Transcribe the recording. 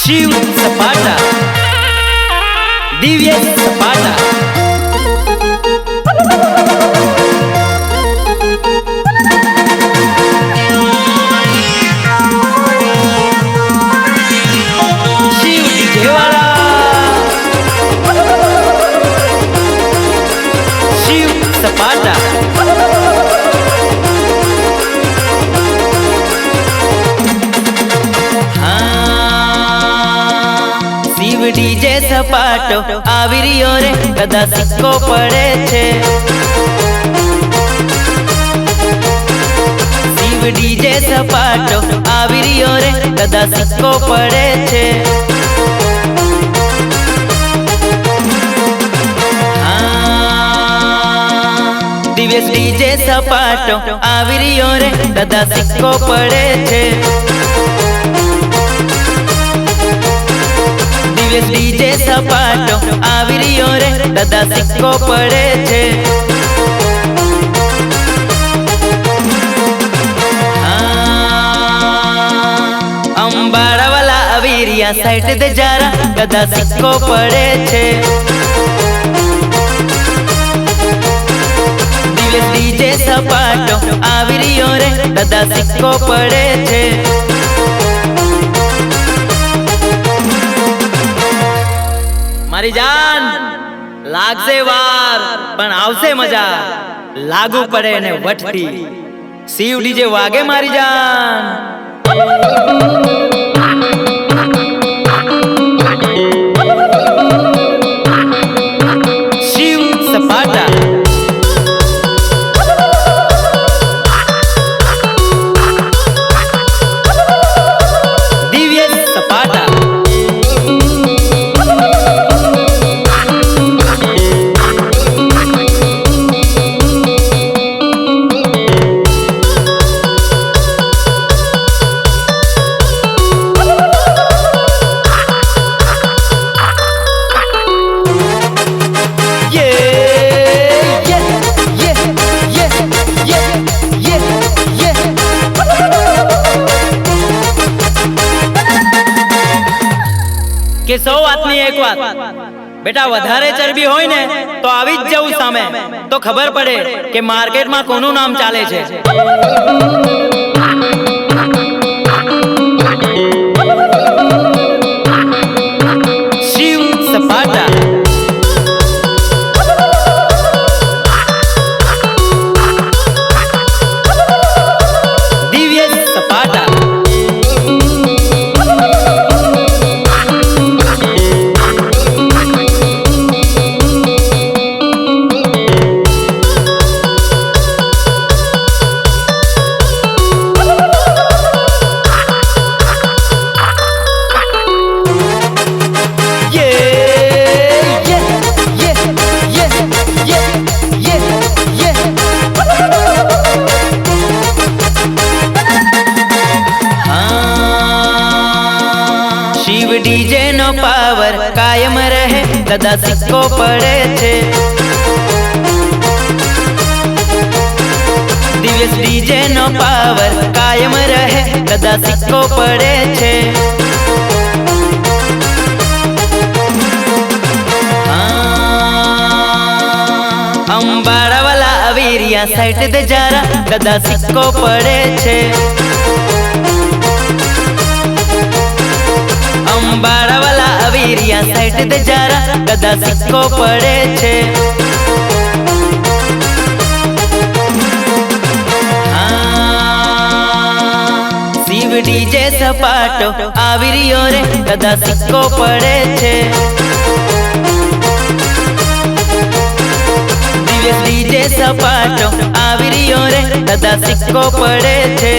शिव सपाटा, दिव्य सपाटा। शिव डीजे वाला, शिव सपाटा। डीजे सपाटो આવી રહ્યો રે કદા સિક્કો પડે છે। શિવ ડીજે સપાટો આવી રહ્યો રે કદા સિક્કો પડે છે। દિવ્યેશ ડીજે સપાટો આવી રહ્યો રે કદા સિક્કો પડે છે। डीजे सपाटो આવી રહ્યો રે કદા સિક્કો પડે છે। અંબાડા વાલા આવી રહ્યા સાઈડ દે જારા કદા સિક્કો પડે છે। डीजे सपाटो આવી રહ્યો રે કદા સિક્કો પડે છે। मारी जान लागसे वार पण आवसे मजा लागू पड़े ने वटती शिव डीजे वागे मारी जान। शिव सपाटा, दिव्य सपाटा। के 100 वातनी एक बात बेटा વધારે ચરબી હોય ને તો આવી જ જવું સામે તો ખબર પડે કે માર્કેટમાં કોનું નામ ચાલે છે। शिव सपाटा, दिव्य सपाटा। शिव डीजे नो पावर कायम रहे कदा सिक्को पड़े छे। दिव्યેશ डीजे नो पावर कायम रहे कदा सिक्को पड़े छे। अंबाड़ा वाला આવી રહ્યા સાઈડ દે જારા કદા સિક્કો પડે છે। अंबाड़ा वाला આવી રહ્યા સાઈડ દે જારા કદા સિક્કો પડે છે। शिव डीजे सपाटो આવી રહ્યો રે કદા સિક્કો પડે છે। दिव्યેશ डीजे सपाटो આવી રહ્યો રે કદા સિક્કો પડે છે।